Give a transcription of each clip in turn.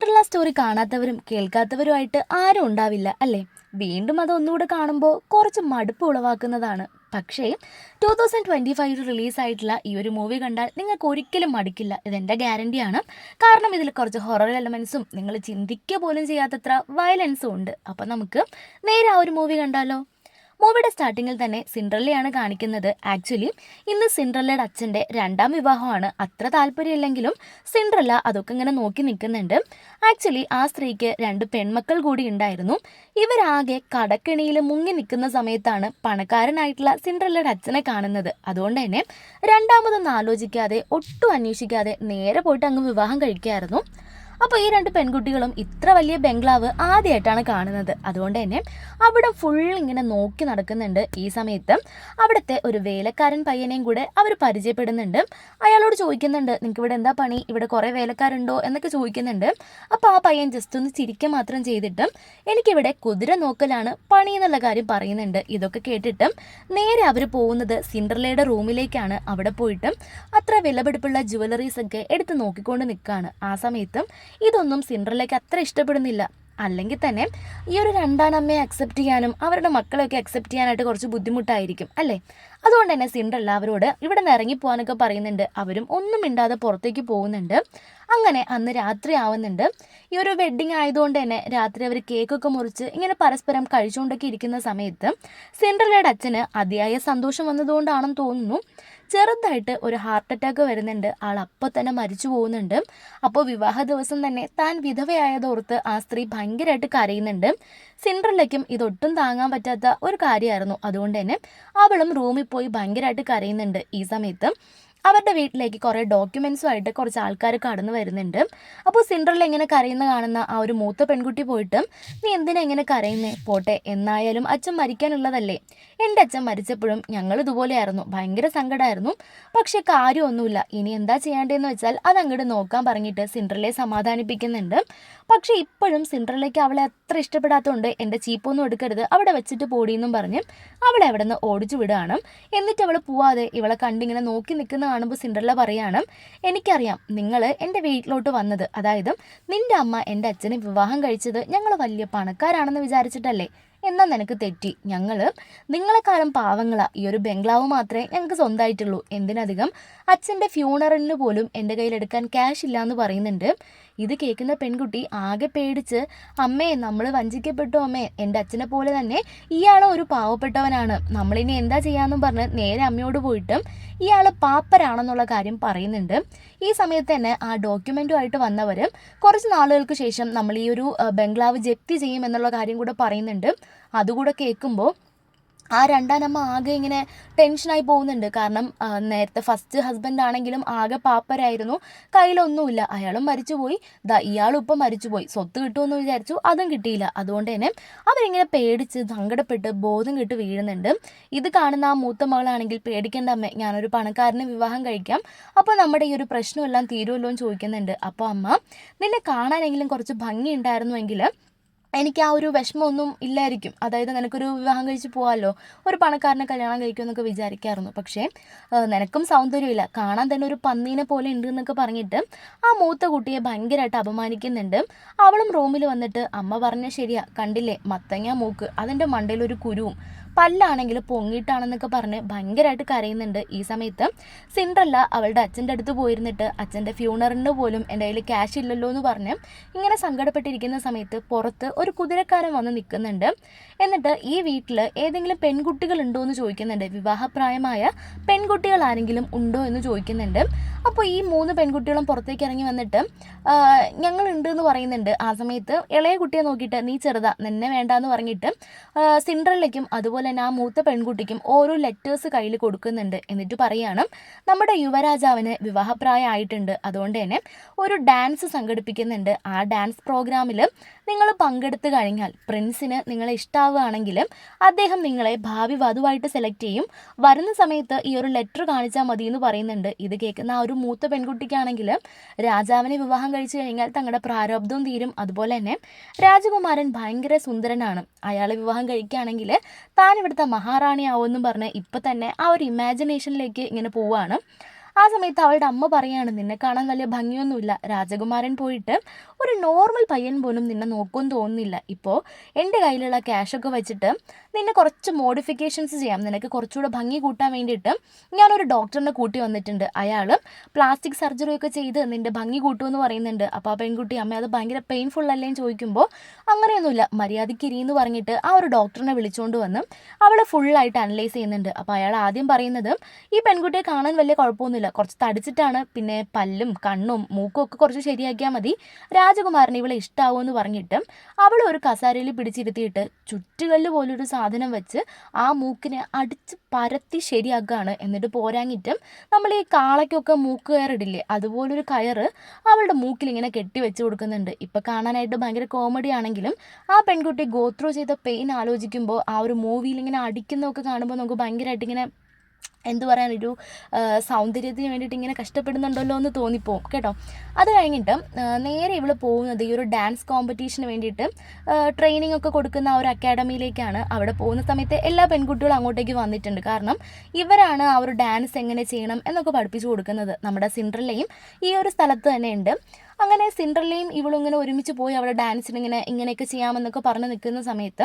Cinderella story കാണാത്തവരും കേൾക്കാത്തവരുമായിട്ട് ആരും ഉണ്ടാവില്ല അല്ലേ? വീണ്ടും അത് ഒന്നുകൂടെ കാണുമ്പോൾ കുറച്ച് മടുപ്പ് ഉളവാക്കുന്നതാണ്. പക്ഷേ 2025 റിലീസായിട്ടുള്ള ഈ ഒരു മൂവി കണ്ടാൽ നിങ്ങൾക്ക് ഒരിക്കലും മടിക്കില്ല, ഇതെൻ്റെ ഗ്യാരണ്ടിയാണ്. കാരണം ഇതിൽ കുറച്ച് ഹൊറർ എലമെൻസും നിങ്ങൾ ചിന്തിക്കുക പോലും ചെയ്യാത്തത്ര വയലൻസും ഉണ്ട്. അപ്പം നമുക്ക് നേരെ ആ ഒരു മൂവി കണ്ടാലോ? മൂവിയുടെ സ്റ്റാർട്ടിങ്ങിൽ തന്നെ സിൻഡ്രല്ലയാണ് കാണിക്കുന്നത്. ആക്ച്വലി ഇന്ന് സിൻഡ്രല്ലയുടെ അച്ഛൻ്റെ രണ്ടാം വിവാഹമാണ്. അത്ര താല്പര്യമില്ലെങ്കിലും സിൻഡ്രല്ല അതൊക്കെ ഇങ്ങനെ നോക്കി നിൽക്കുന്നുണ്ട്. ആക്ച്വലി ആ സ്ത്രീക്ക് 2 പെൺമക്കൾ കൂടി ഉണ്ടായിരുന്നു. ഇവരാകെ കടക്കെണിയിൽ മുങ്ങി നിൽക്കുന്ന സമയത്താണ് പണക്കാരനായിട്ടുള്ള സിൻഡ്രല്ലയുടെ അച്ഛനെ കാണുന്നത്. അതുകൊണ്ട് തന്നെ രണ്ടാമതൊന്നും ആലോചിക്കാതെ ഒട്ടും അന്വേഷിക്കാതെ നേരെ പോയിട്ട് അങ്ങ് വിവാഹം കഴിക്കായിരുന്നു. അപ്പോൾ ഈ 2 പെൺകുട്ടികളും ഇത്ര വലിയ ബംഗ്ലാവ് ആദ്യമായിട്ടാണ് കാണുന്നത്. അതുകൊണ്ട് തന്നെ അവിടെ ഫുൾ ഇങ്ങനെ നോക്കി നടക്കുന്നുണ്ട്. ഈ സമയത്ത് അവിടുത്തെ ഒരു വേലക്കാരൻ പയ്യനെയും കൂടെ അവർ പരിചയപ്പെടുന്നുണ്ട്. അയാളോട് ചോദിക്കുന്നുണ്ട്, നിങ്ങൾക്ക് ഇവിടെ എന്താ പണി, ഇവിടെ കുറേ വേലക്കാരുണ്ടോ എന്നൊക്കെ ചോദിക്കുന്നുണ്ട്. അപ്പോൾ ആ പയ്യൻ ജസ്റ്റ് ഒന്ന് ചിരിക്കുക മാത്രം ചെയ്തിട്ട് എനിക്കിവിടെ കുതിര നോക്കലാണ് പണി എന്നുള്ള കാര്യം പറയുന്നുണ്ട്. ഇതൊക്കെ കേട്ടിട്ട് നേരെ അവർ പോകുന്നത് സിൻഡ്രല്ലയുടെ റൂമിലേക്കാണ്. അവിടെ പോയിട്ട് അത്ര വിലപിടിപ്പുള്ള ജുവലറീസ് ഒക്കെ എടുത്ത് നോക്കിക്കൊണ്ട് നിൽക്കുകയാണ്. ആ സമയത്ത് ഇതൊന്നും സിൻഡ്രല്ലയ്ക്ക് അത്ര ഇഷ്ടപ്പെടുന്നില്ല. അല്ലെങ്കിൽ തന്നെ ഈ ഒരു രണ്ടാനമ്മയെ അക്സെപ്റ്റ് ചെയ്യാനും അവരുടെ മക്കളെയൊക്കെ അക്സെപ്റ്റ് ചെയ്യാനായിട്ട് കുറച്ച് ബുദ്ധിമുട്ടായിരിക്കും അല്ലേ? അതുകൊണ്ട് തന്നെ സിൻഡ്രല്ല അവരോട് ഇവിടെ നിന്ന് ഇറങ്ങിപ്പോകാനൊക്കെ പറയുന്നുണ്ട്. അവരും ഒന്നും മിണ്ടാതെ പുറത്തേക്ക് പോകുന്നുണ്ട്. അങ്ങനെ അന്ന് രാത്രി ആവുന്നുണ്ട്. ഈ ഒരു വെഡ്ഡിങ് ആയതുകൊണ്ട് തന്നെ രാത്രി അവർ കേക്കൊക്കെ മുറിച്ച് ഇങ്ങനെ പരസ്പരം കഴിച്ചുകൊണ്ടൊക്കെ ഇരിക്കുന്ന സമയത്ത് സിൻഡ്രല്ലയുടെ അച്ഛന് അതിയായ സന്തോഷം വന്നതുകൊണ്ടാണെന്ന് തോന്നുന്നു, ചെറുതായിട്ട് ഒരു ഹാർട്ട് അറ്റാക്ക് വരുന്നുണ്ട്. ആൾ അപ്പോൾ തന്നെ മരിച്ചു പോകുന്നുണ്ട്. അപ്പോൾ വിവാഹ ദിവസം തന്നെ താൻ വിധവയായതോർത്ത് ആ സ്ത്രീ ഭയങ്കരമായിട്ട് കരയുന്നുണ്ട്. സിൻഡ്രല്ലയ്ക്കും ഇതൊട്ടും താങ്ങാൻ പറ്റാത്ത ഒരു കാര്യമായിരുന്നു. അതുകൊണ്ട് തന്നെ അവളും റൂമിൽ പോയി ഭയങ്കരമായിട്ട് കരയുന്നുണ്ട്. ഈ സമയത്ത് അവരുടെ വീട്ടിലേക്ക് കുറേ ഡോക്യുമെൻസുമായിട്ട് കുറച്ച് ആൾക്കാർ കടന്നു വരുന്നുണ്ട്. അപ്പോൾ സിൻഡ്രല്ല ഇങ്ങനെ കരയുന്ന കാണുന്ന ആ ഒരു മൂത്ത പെൺകുട്ടി പോയിട്ട്, നീ എന്തിനാ ഇങ്ങനെ കരയുന്നേ? പോട്ടെ, എന്നായാലും അച്ഛൻ മരിക്കാനുള്ളതല്ലേ. എൻ്റെ അച്ഛൻ മരിച്ചപ്പോഴും ഞങ്ങൾ ഇതുപോലെയായിരുന്നു, ഭയങ്കര സങ്കടമായിരുന്നു. പക്ഷേ കാര്യമൊന്നുമില്ല, ഇനി എന്താ ചെയ്യേണ്ടതെന്ന് വെച്ചാൽ അതങ്ങോട്ട് നോക്കാൻ പറഞ്ഞിട്ട് സിൻഡ്രല്ലയെ സമാധാനിപ്പിക്കുന്നുണ്ട്. പക്ഷേ ഇപ്പോഴും സിൻഡ്രല്ലയ്ക്ക് അവളെ അത്ര ഇഷ്ടപ്പെടാത്തതുകൊണ്ട് എൻ്റെ ചീപ്പൊന്നും എടുക്കരുത്, അവിടെ വെച്ചിട്ട് പോടിയെന്നും പറഞ്ഞ് അവളെ അവിടെ നിന്ന് ഓടിച്ചു വിടുകയാണ്. എന്നിട്ട് അവൾ പോവാതെ ഇവളെ കണ്ടിങ്ങനെ നോക്കി നിൽക്കുന്ന കാണുമ്പോൾ സിൻഡ്രല്ല പറയാണ്, എനിക്കറിയാം നിങ്ങൾ എൻ്റെ വീട്ടിലോട്ട് വന്നത്, അതായത് നിൻ്റെ അമ്മ എൻ്റെ അച്ഛനെ വിവാഹം കഴിച്ചത് ഞങ്ങൾ വലിയ പണക്കാരാണെന്ന് വിചാരിച്ചിട്ടല്ലേ? എന്നാൽ നിനക്ക് തെറ്റി. ഞങ്ങൾ നിങ്ങളെക്കാളും പാവങ്ങളാ. ഈ ഒരു ബംഗ്ലാവ് മാത്രമേ ഞങ്ങൾക്ക് സ്വന്തമായിട്ടുള്ളൂ. എന്തിനധികം അച്ഛൻ്റെ ഫ്യൂണറലിന് പോലും എൻ്റെ കയ്യിലെടുക്കാൻ ക്യാഷ് ഇല്ല എന്ന് പറയുന്നുണ്ട്. ഇത് കേൾക്കുന്ന പെൺകുട്ടി ആകെ പേടിച്ച്, അമ്മേ നമ്മൾ വഞ്ചിക്കപ്പെട്ടു അമ്മേ, എൻ്റെ അച്ഛനെ പോലെ തന്നെ ഇയാളും ഒരു പാവപ്പെട്ടവനാണ്, നമ്മളിനി എന്താ ചെയ്യാമെന്നും പറഞ്ഞ് നേരെ അമ്മയോട് പോയിട്ട് ഇയാൾ പാപ്പരാണെന്നുള്ള കാര്യം പറയുന്നുണ്ട്. ഈ സമയത്ത് തന്നെ ആ ഡോക്യുമെൻറ്റുമായിട്ട് വന്നവർ കുറച്ച് നാളുകൾക്ക് ശേഷം നമ്മൾ ഈ ഒരു ബംഗ്ലാവ് ജപ്തി ചെയ്യും എന്നുള്ള കാര്യം കൂടെ പറയുന്നുണ്ട്. അതുകൂടെ കേൾക്കുമ്പോൾ ആ രണ്ടാനമ്മ ആകെ ഇങ്ങനെ ടെൻഷനായി പോകുന്നുണ്ട്. കാരണം നേരത്തെ ഫസ്റ്റ് ഹസ്ബൻഡ് ആണെങ്കിലും ആകെ പാപ്പരായിരുന്നു, കയ്യിലൊന്നുമില്ല, അയാളും മരിച്ചുപോയി, ഇയാളും ഇപ്പം മരിച്ചുപോയി, സ്വത്ത് കിട്ടുമെന്ന് വിചാരിച്ചു, അതും കിട്ടിയില്ല. അതുകൊണ്ട് തന്നെ അവരിങ്ങനെ പേടിച്ച് സങ്കടപ്പെട്ട് ബോധം കെട്ട് വീഴുന്നുണ്ട്. ഇത് കാണുന്ന ആ മൂത്ത മകളാണെങ്കിൽ, പേടിക്കേണ്ട അമ്മേ, ഞാനൊരു പണക്കാരനെ വിവാഹം കഴിക്കാം, അപ്പോൾ നമ്മുടെ ഈ ഒരു പ്രശ്നമെല്ലാം തീരുമല്ലോ എന്ന് ചോദിക്കുന്നുണ്ട്. അപ്പോൾ അമ്മ, നിന്നെ കാണാനെങ്കിലും കുറച്ച് ഭംഗി ഉണ്ടായിരുന്നുവെങ്കിൽ എനിക്ക് ആ ഒരു വിഷമമൊന്നും ഇല്ലായിരിക്കും, അതായത് നിനക്കൊരു വിവാഹം കഴിച്ച് പോകാമല്ലോ, ഒരു പണക്കാരനെ കല്യാണം കഴിക്കുമെന്നൊക്കെ വിചാരിക്കായിരുന്നു. പക്ഷേ നിനക്കും സൗന്ദര്യമില്ല, കാണാൻ തന്നെ ഒരു പന്നീനെ പോലെ ഉണ്ട് എന്നൊക്കെ പറഞ്ഞിട്ട് ആ മൂത്ത കുട്ടിയെ ഭയങ്കരമായിട്ട് അപമാനിക്കുന്നുണ്ട്. അവളും റൂമിൽ വന്നിട്ട്, അമ്മ പറഞ്ഞ ശരിയാ, കണ്ടില്ലേ മത്തങ്ങ മൂക്ക്, അതിൻ്റെ മണ്ടയിലൊരു കുരുവും, പല്ലാണെങ്കിൽ പൊങ്ങിയിട്ടാണെന്നൊക്കെ പറഞ്ഞ് ഭയങ്കരമായിട്ട് കരയുന്നുണ്ട്. ഈ സമയത്ത് സിൻഡ്രല്ല അവളുടെ അച്ഛൻ്റെ അടുത്ത് പോയിരുന്നിട്ട്, അച്ഛൻ്റെ ഫ്യൂണറിന് പോലും എൻ്റെ കയ്യിൽ ക്യാഷ് ഇല്ലല്ലോ എന്ന് പറഞ്ഞ് ഇങ്ങനെ സങ്കടപ്പെട്ടിരിക്കുന്ന സമയത്ത് പുറത്ത് ഒരു കുതിരക്കാരൻ വന്ന് നിൽക്കുന്നുണ്ട്. എന്നിട്ട് ഈ വീട്ടിൽ ഏതെങ്കിലും പെൺകുട്ടികൾ ഉണ്ടോ എന്ന് ചോദിക്കുന്നുണ്ട്. വിവാഹപ്രായമായ പെൺകുട്ടികൾ ആരെങ്കിലും ഉണ്ടോ എന്ന് ചോദിക്കുന്നുണ്ട്. അപ്പോൾ ഈ 3 പെൺകുട്ടികളും പുറത്തേക്ക് ഇറങ്ങി വന്നിട്ട് ഞങ്ങളുണ്ട് എന്ന് പറയുന്നുണ്ട്. ആ സമയത്ത് ഇളയ കുട്ടിയെ നോക്കിയിട്ട്, നീ ചെറുതാ, നിന്നെ വേണ്ടാന്ന് പറഞ്ഞിട്ട് സിൻഡ്രല്ലയ്ക്കും അതുപോലെ തന്നെ ആ മൂത്ത പെൺകുട്ടിക്കും ഓരോ ലെറ്റേഴ്സ് കയ്യിൽ കൊടുക്കുന്നുണ്ട്. എന്നിട്ട് പറയാണ്, നമ്മുടെ യുവരാജാവിന് വിവാഹപ്രായം ആയിട്ടുണ്ട്, അതുകൊണ്ട് തന്നെ ഒരു ഡാൻസ് സംഘടിപ്പിക്കുന്നുണ്ട്. ആ ഡാൻസ് പ്രോഗ്രാമിൽ നിങ്ങൾ പങ്കെടുത്തു കഴിഞ്ഞാൽ പ്രിൻസിന് നിങ്ങളെ ഇഷ്ടമാവുകയാണെങ്കിൽ അദ്ദേഹം നിങ്ങളെ ഭാവി വധുവായിട്ട് സെലക്ട് ചെയ്യും. വരുന്ന സമയത്ത് ഈ ഒരു ലെറ്റർ കാണിച്ചാൽ മതി എന്ന് പറയുന്നുണ്ട്. ഇത് കേൾക്കുന്ന ആ ഒരു മൂത്ത പെൺകുട്ടിക്കാണെങ്കിൽ രാജാവിനെ വിവാഹം കഴിച്ചു കഴിഞ്ഞാൽ തങ്ങളുടെ പ്രാരബ്ധവും തീരും. അതുപോലെ തന്നെ രാജകുമാരൻ ഭയങ്കര സുന്ദരനാണ്, അയാളെ വിവാഹം കഴിക്കുകയാണെങ്കിൽ താൻ ഇവിടുത്തെ മഹാറാണിയാവുമെന്നും പറഞ്ഞ് ഇപ്പം തന്നെ ആ ഒരു ഇമാജിനേഷനിലേക്ക് ഇങ്ങനെ പോവുകയാണ്. ആ സമയത്ത് അവളുടെ അമ്മ പറയാണ്, നിന്നെ കാണാൻ വലിയ ഭംഗിയൊന്നുമില്ല, രാജകുമാരൻ പോയിട്ട് ഒരു നോർമൽ പയ്യൻ പോലും നിന്നെ നോക്കുമെന്ന് തോന്നുന്നില്ല. ഇപ്പോൾ എൻ്റെ കയ്യിലുള്ള ക്യാഷൊക്കെ വെച്ചിട്ട് നിന്നെ കുറച്ച് മോഡിഫിക്കേഷൻസ് ചെയ്യാം, നിനക്ക് കുറച്ചുകൂടെ ഭംഗി കൂട്ടാൻ വേണ്ടിയിട്ട് ഞാനൊരു ഡോക്ടറിനെ കൂട്ടി വന്നിട്ടുണ്ട്, അയാൾ പ്ലാസ്റ്റിക് സർജറി ഒക്കെ ചെയ്ത് നിൻ്റെ ഭംഗി കൂട്ടുമെന്ന് പറയുന്നുണ്ട്. അപ്പോൾ ആ പെൺകുട്ടി, അമ്മ അത് ഭയങ്കര പെയിൻഫുൾ അല്ലേ എന്ന് ചോദിക്കുമ്പോൾ അങ്ങനെയൊന്നുമില്ല, മര്യാദയ്ക്ക് ഇരിയെന്ന് പറഞ്ഞിട്ട് ആ ഒരു ഡോക്ടറിനെ വിളിച്ചുകൊണ്ട് വന്ന് അവളെ ഫുള്ളായിട്ട് അനലൈസ് ചെയ്യുന്നുണ്ട്. അപ്പോൾ അയാൾ ആദ്യം പറയുന്നത്, ഈ പെൺകുട്ടിയെ കാണാൻ വലിയ കുഴപ്പമൊന്നുമില്ല, കുറച്ച് തടിച്ചിട്ടാണ്, പിന്നെ പല്ലും കണ്ണും മൂക്കും ഒക്കെ കുറച്ച് ശരിയാക്കിയാൽ മതി, രാജകുമാരന് ഇവളെ ഇഷ്ടമാവുമെന്ന് പറഞ്ഞിട്ട് അവൾ ഒരു കസാരയിൽ പിടിച്ചിരുത്തിയിട്ട് ചുറ്റുകല്ല് പോലൊരു സാധനം വെച്ച് ആ മൂക്കിനെ അടിച്ച് പരത്തി ശരിയാക്കുകയാണ്. എന്നിട്ട് പോരാങ്ങിട്ടും നമ്മൾ ഈ കാളയ്ക്കൊക്കെ മൂക്ക് കയറിടില്ലേ, അതുപോലൊരു കയറ് അവളുടെ മൂക്കിൽ ഇങ്ങനെ കെട്ടി വെച്ച് കൊടുക്കുന്നുണ്ട്. ഇപ്പം കാണാനായിട്ട് ഭയങ്കര കോമഡി ആണെങ്കിലും ആ പെൺകുട്ടി ഗോ ത്രൂ ചെയ്ത പെയിൻ ആലോചിക്കുമ്പോൾ ആ ഒരു മൂവിയിൽ ഇങ്ങനെ അടിക്കുന്നതൊക്കെ കാണുമ്പോൾ നമുക്ക് ഭയങ്കരമായിട്ട് ഇങ്ങനെ എന്തു പറയാൻ, ഒരു സൗന്ദര്യത്തിന് വേണ്ടിയിട്ട് ഇങ്ങനെ കഷ്ടപ്പെടുന്നുണ്ടല്ലോ എന്ന് തോന്നിപ്പോവും കേട്ടോ. അത് കഴിഞ്ഞിട്ട് നേരെ ഇവൾ പോകുന്നത് ഈ ഒരു ഡാൻസ് കോമ്പറ്റീഷന് വേണ്ടിയിട്ട് ട്രെയിനിങ് ഒക്കെ കൊടുക്കുന്ന ആ ഒരു അക്കാഡമിയിലേക്കാണ്. അവിടെ പോകുന്ന സമയത്ത് എല്ലാ പെൺകുട്ടികളും അങ്ങോട്ടേക്ക് വന്നിട്ടുണ്ട്, കാരണം ഇവരാണ് ആ ഒരു ഡാൻസ് എങ്ങനെ ചെയ്യണം എന്നൊക്കെ പഠിപ്പിച്ചു കൊടുക്കുന്നത്. നമ്മുടെ സിൻഡ്രല്ലയും ഈ ഒരു സ്ഥലത്ത് തന്നെ ഉണ്ട്. അങ്ങനെ സിൻഡ്രല്ലയും ഇവളും ഇങ്ങനെ ഒരുമിച്ച് പോയി അവിടെ ഡാൻസിന് ഇങ്ങനെയൊക്കെ ചെയ്യാമെന്നൊക്കെ പറഞ്ഞ് നിൽക്കുന്ന സമയത്ത്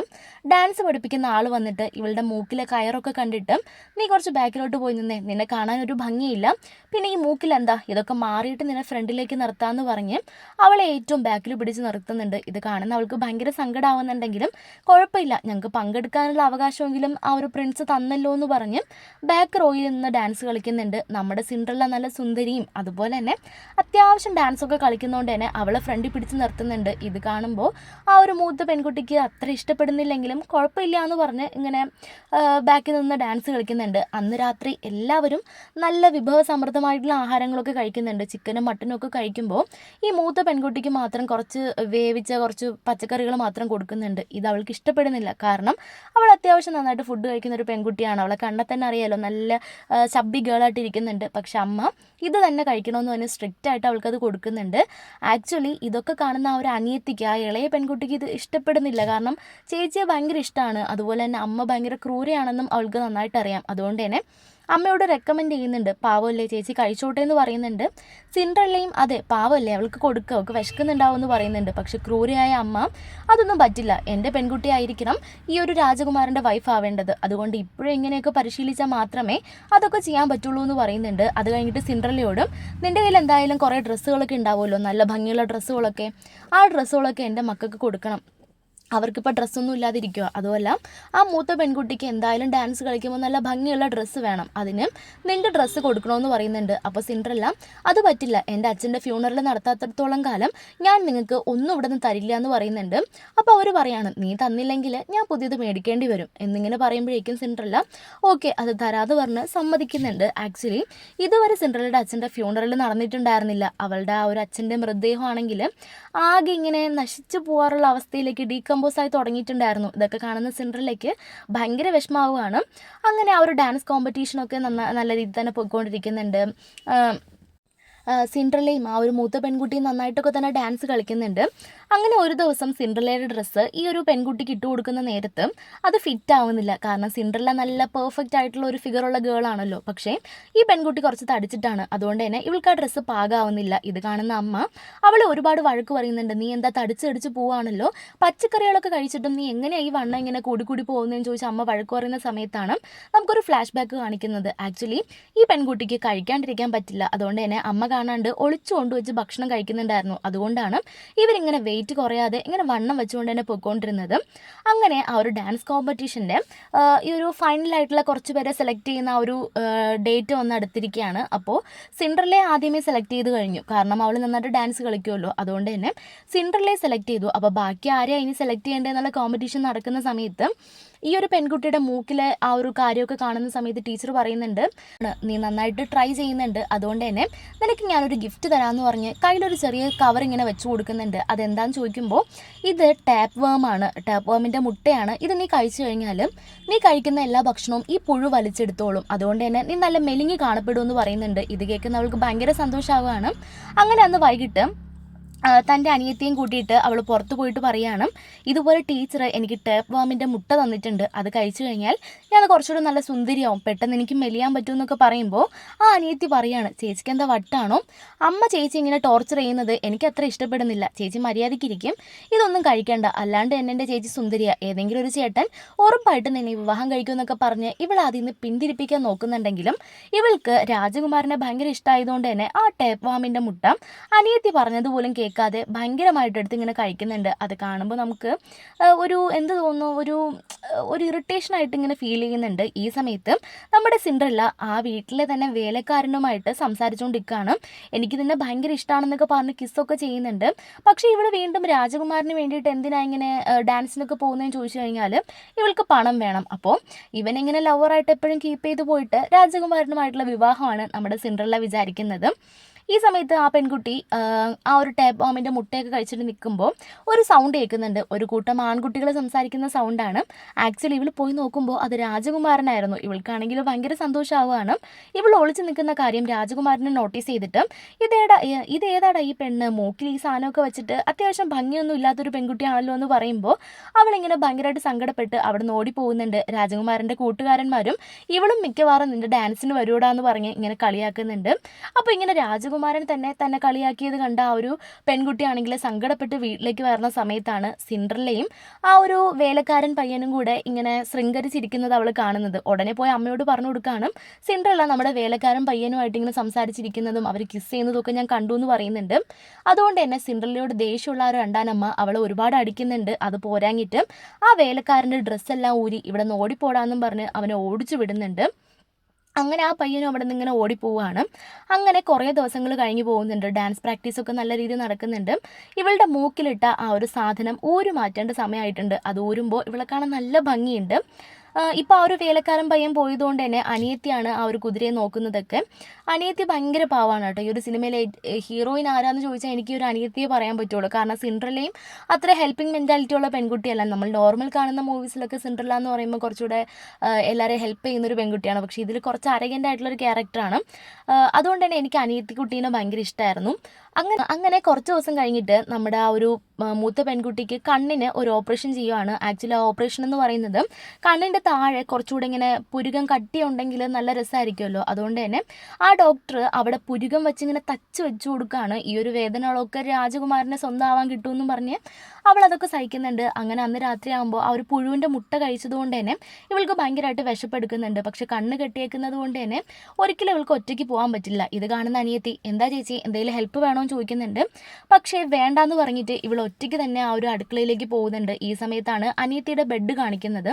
ഡാൻസ് പഠിപ്പിക്കുന്ന ആൾ വന്നിട്ട് ഇവളുടെ മൂക്കിലെ കയറൊക്കെ കണ്ടിട്ട്, നീ കുറച്ച് ബാക്കിലോട്ട് പോയി നിന്നേ, നിന്നെ കാണാനൊരു ഭംഗിയില്ല, പിന്നെ ഈ മൂക്കിലെന്താ, ഇതൊക്കെ മാറിയിട്ട് നിന്നെ ഫ്രണ്ടിലേക്ക് നിർത്താമെന്ന് പറഞ്ഞ് അവളെ ഏറ്റവും ബാക്കിൽ പിടിച്ച് നിർത്തുന്നുണ്ട്. ഇത് കാണുന്ന അവൾക്ക് ഭയങ്കര സങ്കടമാവുന്നുണ്ടെങ്കിലും കുഴപ്പമില്ല, ഞങ്ങൾക്ക് പങ്കെടുക്കാനുള്ള അവകാശമെങ്കിലും ആ ഒരു പ്രിൻസ് തന്നല്ലോ എന്ന് പറഞ്ഞ് ബാക്ക് റോയിൽ നിന്ന് ഡാൻസ് കളിക്കുന്നുണ്ട്. നമ്മുടെ സിൻഡ്രല്ല നല്ല സുന്ദരിയും അതുപോലെ തന്നെ അത്യാവശ്യം ഡാൻസൊക്കെ കളിക്കുന്നതുകൊണ്ട് തന്നെ അവളെ ഫ്രണ്ടിൽ പിടിച്ച് നിർത്തുന്നുണ്ട്. ഇത് കാണുമ്പോൾ ആ ഒരു മൂത്ത പെൺകുട്ടിക്ക് അത്ര ഇഷ്ടപ്പെടുന്നില്ലെങ്കിലും കുഴപ്പമില്ല എന്ന് പറഞ്ഞ് ഇങ്ങനെ ബാക്കിൽ നിന്ന് ഡാൻസ് കളിക്കുന്നുണ്ട്. അന്ന് രാത്രി എല്ലാവരും നല്ല വിഭവസമൃദ്ധമായിട്ടുള്ള ആഹാരങ്ങളൊക്കെ കഴിക്കുന്നുണ്ട്. ചിക്കനും മട്ടനും ഒക്കെ കഴിക്കുമ്പോൾ ഈ മൂത്ത പെൺകുട്ടിക്ക് മാത്രം കുറച്ച് വേവിച്ച കുറച്ച് പച്ചക്കറികൾ മാത്രം കൊടുക്കുന്നുണ്ട്. ഇത് അവൾക്ക് ഇഷ്ടപ്പെടുന്നില്ല, കാരണം അവൾ അത്യാവശ്യം നന്നായിട്ട് ഫുഡ് കഴിക്കുന്ന ഒരു പെൺകുട്ടിയാണ്. അവളെ കണ്ടാൽ തന്നെ അറിയാലോ, നല്ല ചബ്ബി ഗേളായിട്ട് ഇരിക്കുന്നുണ്ട്. പക്ഷെ അമ്മ ഇത് തന്നെ കഴിക്കണമെന്ന് പറഞ്ഞ് സ്ട്രിക്റ്റ് ആയിട്ട് അവൾക്കത് കൊടുക്കുന്നുണ്ട്. ആക്ച്വലി ഇതൊക്കെ കാണുന്ന ആ ഒരു അനിയത്തിക്ക്, ആ ഇളയ പെൺകുട്ടിക്ക് ഇത് ഇഷ്ടപ്പെടുന്നില്ല, കാരണം ചേച്ചിയെ ഭയങ്കര ഇഷ്ടമാണ്. അതുപോലെ തന്നെ അമ്മ ഭയങ്കര ക്രൂരയാണെന്നും അവൾക്ക് നന്നായിട്ട് അറിയാം. അതുകൊണ്ട് തന്നെ അമ്മയോട് റെക്കമെൻഡ് ചെയ്യുന്നുണ്ട്, പാവമല്ലേ ചേച്ചി കഴിച്ചോട്ടെ എന്ന് പറയുന്നുണ്ട്. സിൻഡ്രല്ലയും അതെ പാവമല്ലേ, അവൾക്ക് കൊടുക്കുക, അവൾക്ക് വിശക്കുന്നുണ്ടാവും എന്ന് പറയുന്നുണ്ട്. പക്ഷെ ക്രൂരയായ അമ്മ, അതൊന്നും പറ്റില്ല, എൻ്റെ പെൺകുട്ടിയായിരിക്കണം ഈ ഒരു രാജകുമാരൻ്റെ വൈഫ് ആവേണ്ടത്, അതുകൊണ്ട് ഇപ്പോഴും ഇങ്ങനെയൊക്കെ പരിശീലിച്ചാൽ മാത്രമേ അതൊക്കെ ചെയ്യാൻ പറ്റുള്ളൂ എന്ന് പറയുന്നുണ്ട്. അത് കഴിഞ്ഞിട്ട് സിൻഡ്രല്ലയോടും, നിൻ്റെ കയ്യിൽ എന്തായാലും കുറേ ഡ്രസ്സുകളൊക്കെ ഉണ്ടാവുമല്ലോ, നല്ല ഭംഗിയുള്ള ഡ്രസ്സുകളൊക്കെ, ആ ഡ്രസ്സുകളൊക്കെ എൻ്റെ മക്കൾക്ക് കൊടുക്കണം, അവർക്കിപ്പോൾ ഡ്രസ്സൊന്നും ഇല്ലാതിരിക്കുക. അതുമല്ല ആ മൂത്ത പെൺകുട്ടിക്ക് എന്തായാലും ഡാൻസ് കളിക്കുമ്പോൾ നല്ല ഭംഗിയുള്ള ഡ്രസ്സ് വേണം, അതിന് നിൻ്റെ ഡ്രസ്സ് കൊടുക്കണമെന്ന് പറയുന്നുണ്ട്. അപ്പോൾ സിൻഡ്രല്ല, അത് പറ്റില്ല, എൻ്റെ അച്ഛൻ്റെ ഫ്യൂണറൽ നടത്താത്തടത്തോളം കാലം ഞാൻ നിങ്ങൾക്ക് ഒന്നും ഇവിടെ നിന്ന് തരില്ല എന്ന് പറയുന്നുണ്ട്. അപ്പോൾ അവർ പറയാണ്, നീ തന്നില്ലെങ്കിൽ ഞാൻ പുതിയത് മേടിക്കേണ്ടി വരും എന്നിങ്ങനെ പറയുമ്പോഴേക്കും സിൻഡ്രല്ല ഓക്കെ അത് തരാതെ പറഞ്ഞ് സമ്മതിക്കുന്നുണ്ട്. ആക്ച്വലി ഇതുവരെ സിൻഡ്രല്ലയുടെ അച്ഛൻ്റെ ഫ്യൂണറൽ നടന്നിട്ടുണ്ടായിരുന്നില്ല. അവളുടെ ആ ഒരു അച്ഛൻ്റെ മൃതദേഹമാണെങ്കിൽ ആകെ ഇങ്ങനെ നശിച്ചു പോകാറുള്ള അവസ്ഥയിലേക്ക് ആയി തുടങ്ങിയിട്ടുണ്ടായിരുന്നു. ഇതൊക്കെ കാണുന്ന സിൻഡ്രല്ലയ്ക്ക് ഭയങ്കര വിഷമാവുകയാണ്. അങ്ങനെ ആ ഒരു ഡാൻസ് കോമ്പറ്റീഷനൊക്കെ നല്ല രീതിയിൽ തന്നെ പോയിക്കൊണ്ടിരിക്കുന്നുണ്ട്. സിൻഡ്രല്ലയും ആ ഒരു മൂത്ത പെൺകുട്ടിയും നന്നായിട്ടൊക്കെ തന്നെ ഡാൻസ് കളിക്കുന്നുണ്ട്. അങ്ങനെ ഒരു ദിവസം സിൻഡ്രല്ലയുടെ ഡ്രസ്സ് ഈ ഒരു പെൺകുട്ടിക്ക് ഇട്ട് കൊടുക്കുന്ന നേരത്ത് അത് ഫിറ്റ് ആവുന്നില്ല, കാരണം സിൻഡ്രല്ല നല്ല പെർഫെക്റ്റ് ആയിട്ടുള്ള ഒരു ഫിഗറുള്ള ഗേൾ ആണല്ലോ. പക്ഷേ ഈ പെൺകുട്ടി കുറച്ച് തടിച്ചിട്ടാണ്, അതുകൊണ്ട് തന്നെ ഇവൾക്ക് ആ ഡ്രസ്സ് പാകാവുന്നില്ല. ഇത് കാണുന്ന അമ്മ അവളെ ഒരുപാട് വഴക്ക് പറയുന്നുണ്ട്, നീ എന്താ തടിച്ച് പോവാണല്ലോ, പച്ചക്കറികളൊക്കെ കഴിച്ചിട്ടും നീ എങ്ങനെയാണ് ഈ വണ്ണം ഇങ്ങനെ കൂടി പോകുന്നതെന്ന് ചോദിച്ചാൽ അമ്മ വഴക്ക് പറയുന്ന സമയത്താണ് നമുക്കൊരു ഫ്ലാഷ് ബാക്ക് കാണിക്കുന്നത്. ആക്ച്വലി ഈ പെൺകുട്ടിക്ക് കഴിക്കാണ്ടിരിക്കാൻ പറ്റില്ല, അതുകൊണ്ട് തന്നെ അമ്മ കാണാണ്ട് ഒളിച്ചു കൊണ്ടുവച്ച് ഭക്ഷണം കഴിക്കുന്നുണ്ടായിരുന്നു. അതുകൊണ്ടാണ് ഇവരിങ്ങനെ വെയിറ്റ് കുറയാതെ ഇങ്ങനെ വണ്ണം വെച്ചുകൊണ്ട് തന്നെ പോയിക്കൊണ്ടിരുന്നത്. അങ്ങനെ ആ ഒരു ഡാൻസ് കോമ്പറ്റീഷൻ്റെ ഈ ഒരു ഫൈനലായിട്ടുള്ള കുറച്ച് പേരെ സെലക്ട് ചെയ്യുന്ന ആ ഒരു ഡേറ്റ് വന്ന് അടുത്തിരിക്കുകയാണ്. അപ്പോൾ സിൻഡ്രല്ലയെ ആദ്യമേ സെലക്ട് ചെയ്ത് കഴിഞ്ഞു, കാരണം അവൾ നന്നായിട്ട് ഡാൻസ് കളിക്കുമല്ലോ. അതുകൊണ്ട് തന്നെ സിൻഡ്രല്ലയെ സെലക്ട് ചെയ്തു. അപ്പോൾ ബാക്കി ആരെയാണ് ഇനി സെലക്ട് ചെയ്യേണ്ടതെന്നുള്ള കോമ്പറ്റീഷൻ നടക്കുന്ന സമയത്ത് ഈ ഒരു പെൺകുട്ടിയുടെ മൂക്കിലെ ആ ഒരു കാര്യമൊക്കെ കാണുന്ന സമയത്ത് ടീച്ചർ പറയുന്നുണ്ട്, നീ നന്നായിട്ട് ട്രൈ ചെയ്യുന്നുണ്ട്, അതുകൊണ്ട് തന്നെ നിനക്ക് ഞാനൊരു ഗിഫ്റ്റ് തരാമെന്ന് പറഞ്ഞ് കയ്യിലൊരു ചെറിയ കവർ ഇങ്ങനെ വെച്ച് കൊടുക്കുന്നുണ്ട്. അതെന്താണെന്ന് ചോദിക്കുമ്പോൾ ഇത് ടാപ്പ് വേമാണ്, ടാപ്പ് വേമിൻ്റെ മുട്ടയാണ്. ഇത് നീ കഴിച്ചു കഴിഞ്ഞാൽ നീ കഴിക്കുന്ന എല്ലാ ഭക്ഷണവും ഈ പുഴു വലിച്ചെടുത്തോളും, അതുകൊണ്ട് തന്നെ നീ നല്ല മെലിഞ്ഞ് കാണപ്പെടുമെന്ന് പറയുന്നുണ്ട്. ഇത് കേൾക്കുന്ന അവൾക്ക് ഭയങ്കര സന്തോഷമാവുകയാണ്. അങ്ങനെ അന്ന് വൈകിട്ട് തൻ്റെ അനിയത്തിയും കൂട്ടിയിട്ട് അവൾ പുറത്ത് പോയിട്ട് പറയുകയാണ്, ഇതുപോലെ ടീച്ചർ എനിക്ക് ടേപ്പ് വാമിൻ്റെ മുട്ട തന്നിട്ടുണ്ട്, അത് കഴിച്ചു കഴിഞ്ഞാൽ ഞാൻ കുറച്ചുകൂടെ നല്ല സുന്ദരിയാവും, പെട്ടെന്ന് എനിക്ക് മെലിയാൻ പറ്റുമെന്നൊക്കെ പറയുമ്പോൾ ആ അനിയത്തി പറയാണ്, ചേച്ചിക്ക് എന്താ വട്ടാണോ, അമ്മ ചേച്ചി ഇങ്ങനെ ടോർച്ചർ ചെയ്യുന്നത് എനിക്ക് അത്ര ഇഷ്ടപ്പെടുന്നില്ല, ചേച്ചി മര്യാദയ്ക്കിരിക്കും, ഇതൊന്നും കഴിക്കണ്ട, അല്ലാണ്ട് എൻ്റെ ചേച്ചി സുന്ദരിയാണ്, ഏതെങ്കിലും ഒരു ചേട്ടൻ ഉറപ്പായിട്ട് നിന്നെ വിവാഹം കഴിക്കുമെന്നൊക്കെ പറഞ്ഞ് ഇവൾ അതിൽ നിന്ന് പിന്തിരിപ്പിക്കാൻ നോക്കുന്നുണ്ടെങ്കിലും ഇവൾക്ക് രാജകുമാരനെ ഭയങ്കര ഇഷ്ടമായതുകൊണ്ട് തന്നെ ആ ടേപ്പ് വാമിൻ്റെ മുട്ട അനിയത്തി പറഞ്ഞതുപോലും കേൾക്കാതെ ഭയങ്കരമായിട്ട് എടുത്ത് ഇങ്ങനെ കഴിക്കുന്നുണ്ട്. അത് കാണുമ്പോൾ നമുക്ക് ഒരു എന്ത് തോന്നുന്നു, ഒരു ഇറിറ്റേഷനായിട്ട് ഇങ്ങനെ ഫീൽ ചെയ്യുന്നുണ്ട്. ഈ സമയത്ത് നമ്മുടെ സിൻഡ്രല്ല ആ വീട്ടിലെ തന്നെ വേലക്കാരനുമായിട്ട് സംസാരിച്ചുകൊണ്ടിരിക്കുകയാണ്. എനിക്ക് തന്നെ ഭയങ്കര ഇഷ്ടമാണെന്നൊക്കെ പറഞ്ഞ് കിസ്സൊക്കെ ചെയ്യുന്നുണ്ട്. പക്ഷേ ഇവിടെ വീണ്ടും രാജകുമാരന് വേണ്ടിയിട്ട് എന്തിനാ ഇങ്ങനെ ഡാൻസിനൊക്കെ പോകുന്നതെന്ന് ചോദിച്ചു കഴിഞ്ഞാൽ ഇവൾക്ക് പണം വേണം. അപ്പോൾ ഇവനിങ്ങനെ ലവറായിട്ട് എപ്പോഴും കീപ്പ് ചെയ്ത് പോയിട്ട് രാജകുമാരനുമായിട്ടുള്ള വിവാഹമാണ് നമ്മുടെ സിൻഡ്രല്ല വിചാരിക്കുന്നത്. ഈ സമയത്ത് ആ പെൺകുട്ടി ആ ഒരു ടേപ്പ് വാമിൻ്റെ മുട്ടയൊക്കെ കഴിച്ചിട്ട് നിൽക്കുമ്പോൾ ഒരു സൗണ്ട് കേൾക്കുന്നുണ്ട്. ഒരു കൂട്ടം ആൺകുട്ടികൾ സംസാരിക്കുന്ന സൗണ്ടാണ്. ആക്ച്വലി ഇവൾ പോയി നോക്കുമ്പോൾ അത് രാജകുമാരനായിരുന്നു. ഇവൾക്കാണെങ്കിൽ ഭയങ്കര സന്തോഷമാവുകയാണ്. ഇവൾ ഒളിച്ച് നിൽക്കുന്ന കാര്യം രാജകുമാരനെ നോട്ടീസ് ചെയ്തിട്ട് ഇതേതാടാ ഈ പെണ്ണ്, മൂക്കിൽ ഈ സാധനമൊക്കെ വെച്ചിട്ട് അത്യാവശ്യം ഭംഗിയൊന്നും ഇല്ലാത്തൊരു പെൺകുട്ടിയാണല്ലോ എന്ന് പറയുമ്പോൾ അവളിങ്ങനെ ഭയങ്കരമായിട്ട് സങ്കടപ്പെട്ട് അവിടെ നിന്ന് ഓടിപ്പോകുന്നുണ്ട്. രാജകുമാരൻ്റെ കൂട്ടുകാരന്മാരും ഇവളും മിക്കവാറും നിൻ്റെ ഡാൻസിന് വരൂടാന്ന് പറഞ്ഞ് ഇങ്ങനെ കളിയാക്കുന്നുണ്ട്. അപ്പോൾ ഇങ്ങനെ രാജകുമാരൻ തന്നെ കളിയാക്കിയത് കണ്ട ആ ഒരു പെൺകുട്ടിയാണെങ്കിൽ സങ്കടപ്പെട്ട് വീട്ടിലേക്ക് വരുന്ന സമയത്താണ് സിൻഡ്രല്ലയും ആ ഒരു വേലക്കാരൻ പയ്യനും കൂടെ ഇങ്ങനെ ശൃംഗരിച്ചിരിക്കുന്നത് അവൾ കാണുന്നത്. ഉടനെ പോയി അമ്മയോട് പറഞ്ഞു കൊടുക്കുകയാണ്, സിൻഡ്രല്ല നമ്മുടെ വേലക്കാരൻ പയ്യനുമായിട്ട് ഇങ്ങനെ സംസാരിച്ചിരിക്കുന്നതും അവർ കിസ് ചെയ്യുന്നതും ഒക്കെ ഞാൻ കണ്ടു എന്ന് പറയുന്നുണ്ട്. അതുകൊണ്ട് തന്നെ സിൻഡ്രല്ലയോട് ദേഷ്യമുള്ള ഒരു രണ്ടാനമ്മ അവളെ ഒരുപാട് അടിക്കുന്നുണ്ട്. അത് പോരാങ്ങിട്ട് ആ വേലക്കാരൻ്റെ ഡ്രസ്സെല്ലാം ഊരി ഇവിടെ നിന്ന് ഓടിപ്പോടാന്നും പറഞ്ഞ് അവനെ ഓടിച്ചു വിടുന്നുണ്ട്. അങ്ങനെ ആ പയ്യനും അവിടെ നിന്ന് ഇങ്ങനെ ഓടിപ്പോവുകയാണ്. അങ്ങനെ കുറേ ദിവസങ്ങൾ കഴിഞ്ഞ് പോകുന്നുണ്ട്. ഡാൻസ് പ്രാക്ടീസൊക്കെ നല്ല രീതിയിൽ നടക്കുന്നുണ്ട്. ഇവളുടെ മൂക്കിലിട്ട ആ ഒരു സാധനം ഊരി മാറ്റേണ്ട സമയമായിട്ടുണ്ട്. അത് ഊരുമ്പോൾ ഇവളെ കാണാൻ നല്ല ഭംഗിയുണ്ട്. ഇപ്പോൾ ആ ഒരു വേലക്കാരൻ പയ്യൻ പോയതുകൊണ്ട് തന്നെ അനിയത്തിയാണ് ആ ഒരു കുതിരയെ നോക്കുന്നതൊക്കെ. അനിയത്തി ഭയങ്കര പാവമാണ് കേട്ടോ. ഈ ഒരു സിനിമയിലെ ഹീറോയിൻ ആരാന്ന് ചോദിച്ചാൽ എനിക്ക് ഒരു അനിയത്തിയെ പറയാൻ പറ്റുള്ളൂ. കാരണം സിൻഡ്രല്ലയും അത്ര ഹെൽപ്പിംഗ് മെൻറ്റാലിറ്റി ഉള്ള പെൺകുട്ടിയല്ല. നമ്മൾ നോർമൽ കാണുന്ന മൂവീസിലൊക്കെ സിൻഡ്രല്ല എന്ന് പറയുമ്പോൾ കുറച്ചുകൂടെ എല്ലാവരെയും ഹെൽപ്പ് ചെയ്യുന്നൊരു പെൺകുട്ടിയാണ്. പക്ഷേ ഇതിൽ കുറച്ച് അരഗൻ്റ് ആയിട്ടുള്ളൊരു ക്യാരക്ടറാണ്. അതുകൊണ്ട് തന്നെ എനിക്ക് അനിയത്തി കുട്ടീനെ ഭയങ്കര ഇഷ്ടമായിരുന്നു. അങ്ങനെ കുറച്ച് ദിവസം കഴിഞ്ഞിട്ട് നമ്മുടെ ആ ഒരു മൂത്ത പെൺകുട്ടിക്ക് കണ്ണിന് ഒരു ഓപ്പറേഷൻ ചെയ്യുവാണ്. ആക്ച്വലി ആ ഓപ്പറേഷൻ എന്ന് പറയുന്നത് കണ്ണിൻ്റെ താഴെ കുറച്ചുകൂടെ ഇങ്ങനെ പുരുകം കട്ടിയുണ്ടെങ്കിൽ നല്ല രസമായിരിക്കുമല്ലോ. അതുകൊണ്ട് തന്നെ ആ ഡോക്ടർ അവിടെ പുരുകം വെച്ചിങ്ങനെ തച്ച് വെച്ച് കൊടുക്കുകയാണ്. ഈ ഒരു വേദനകളൊക്കെ രാജകുമാരനെ സ്വന്തമാവാൻ കിട്ടുമെന്നും പറഞ്ഞ് അവൾ അതൊക്കെ സഹിക്കുന്നുണ്ട്. അങ്ങനെ അന്ന് രാത്രിയാകുമ്പോൾ ആ ഒരു പുഴുവിൻ്റെ മുട്ട കഴിച്ചതുകൊണ്ട് തന്നെ ഇവൾക്ക് ഭയങ്കരമായിട്ട് വിശപ്പെടുക്കുന്നുണ്ട്. പക്ഷെ കണ്ണ് കെട്ടിയേക്കുന്നത് കൊണ്ട് തന്നെ ഒരിക്കലും ഇവൾക്ക് ഒറ്റയ്ക്ക് പോകാൻ പറ്റില്ല. ഇത് കാണുന്ന അനിയത്തി, എന്താ ചേച്ചി എന്തെങ്കിലും ഹെൽപ്പ് വേണോ എന്ന് ചോദിക്കുന്നുണ്ട്. പക്ഷേ വേണ്ടാന്ന് പറഞ്ഞിട്ട് ഇവൾ ഒറ്റയ്ക്ക് തന്നെ ആ ഒരു അടുക്കളയിലേക്ക് പോകുന്നുണ്ട്. ഈ സമയത്താണ് അനിയത്തിയുടെ ബെഡ് കാണിക്കുന്നത്.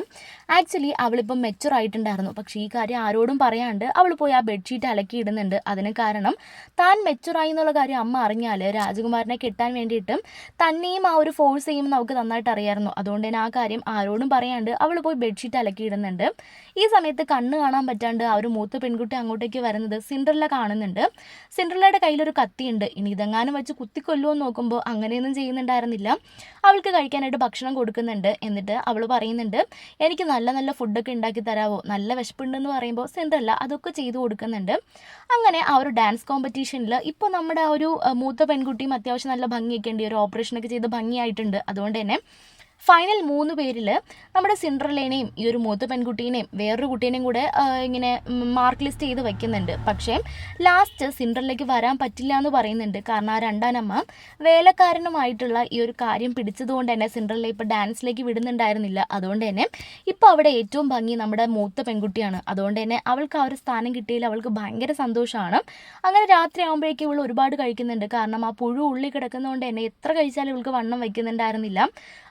ആക്ച്വലി അവളിപ്പം മെച്ചുർ ആയിട്ടുണ്ടായിരുന്നു. പക്ഷേ ഈ കാര്യം ആരോടും പറയാണ്ട് അവൾ പോയി ആ ബെഡ്ഷീറ്റ് അലക്കിയിടുന്നുണ്ട്. അതിന് കാരണം താൻ മെച്ചുറായി എന്നുള്ള കാര്യം അമ്മ അറിഞ്ഞാൽ രാജകുമാരനെ കിട്ടാൻ വേണ്ടിയിട്ട് തന്നെയും ആ ഒരു ഫോഴ്സ് ചെയ്യുമെന്ന് നമുക്ക് നന്നായിട്ട് അറിയാമായിരുന്നു. അതുകൊണ്ട് തന്നെ ആ കാര്യം ആരോടും പറയാണ്ട് അവൾ പോയി ബെഡ്ഷീറ്റ് അലക്കിയിടുന്നുണ്ട്. ഈ സമയത്ത് കണ്ണ് കാണാൻ പറ്റാണ്ട് ആ ഒരു മൂത്ത പെൺകുട്ടി അങ്ങോട്ടേക്ക് വരുന്നത് സിൻഡ്രല്ല കാണുന്നുണ്ട്. സിൻഡ്രല്ലയുടെ കയ്യിലൊരു കത്തിയുണ്ട്. ഇനി ഇതെങ്ങാനും വെച്ച് കുത്തിക്കൊല്ലുമോ എന്ന് നോക്കുമ്പോൾ അങ്ങനെയൊന്നും ചെയ്യുന്നുണ്ടായിരുന്നില്ല. അവൾക്ക് കഴിക്കാനായിട്ട് ഭക്ഷണം കൊടുക്കുന്നുണ്ട്. എന്നിട്ട് അവൾ പറയുന്നുണ്ട്, എനിക്ക് നല്ല നല്ല ഫുഡൊക്കെ ഉണ്ടാക്കി തരാമോ, നല്ല വിശപ്പുണ്ടെന്ന് പറയുമ്പോൾ സിൻഡ്രല്ല അതൊക്കെ ചെയ്തു കൊടുക്കുന്നുണ്ട്. അങ്ങനെ ആ ഒരു ഡാൻസ് കോമ്പറ്റീഷനിൽ ഇപ്പോൾ നമ്മുടെ ആ ഒരു മൂത്ത പെൺകുട്ടിയും അത്യാവശ്യം നല്ല ഭംഗിയൊക്കെ ഉണ്ട്. ഒരു ഓപ്പറേഷനൊക്കെ ചെയ്ത് ഭംഗിയായിട്ടുണ്ട്. അതുകൊണ്ട് തന്നെ ഫൈനൽ 3 പേരിൽ നമ്മുടെ സിൻഡ്രല്ലേനെയും ഈ ഒരു മൂത്ത പെൺകുട്ടീനെയും വേറൊരു കുട്ടീനെയും കൂടെ ഇങ്ങനെ മാർക്ക് ലിസ്റ്റ് ചെയ്ത് വയ്ക്കുന്നുണ്ട്. പക്ഷേ ലാസ്റ്റ് സിൻഡ്രല്ലയ്ക്ക് വരാൻ പറ്റില്ല എന്ന് പറയുന്നുണ്ട്. കാരണം ആ രണ്ടാനമ്മ വേലക്കാരനുമായിട്ടുള്ള ഈ ഒരു കാര്യം പിടിച്ചതുകൊണ്ട് തന്നെ സിൻഡ്രല്ല ഇപ്പോൾ ഡാൻസിലേക്ക് വിടുന്നുണ്ടായിരുന്നില്ല. അതുകൊണ്ട് തന്നെ ഇപ്പോൾ അവിടെ ഏറ്റവും ഭംഗി നമ്മുടെ മൂത്ത പെൺകുട്ടിയാണ്. അതുകൊണ്ട് തന്നെ അവൾക്ക് ആ ഒരു സ്ഥാനം കിട്ടിയതിൽ അവൾക്ക് ഭയങ്കര സന്തോഷമാണ്. അങ്ങനെ രാത്രി ആകുമ്പോഴേക്കും ഇവൾ ഒരുപാട് കഴിക്കുന്നുണ്ട്. കാരണം ആ പുഴു ഉള്ളിൽ കിടക്കുന്നതുകൊണ്ട് തന്നെ എത്ര കഴിച്ചാലും ഇവൾക്ക് വണ്ണം വയ്ക്കുന്നുണ്ടായിരുന്നില്ല.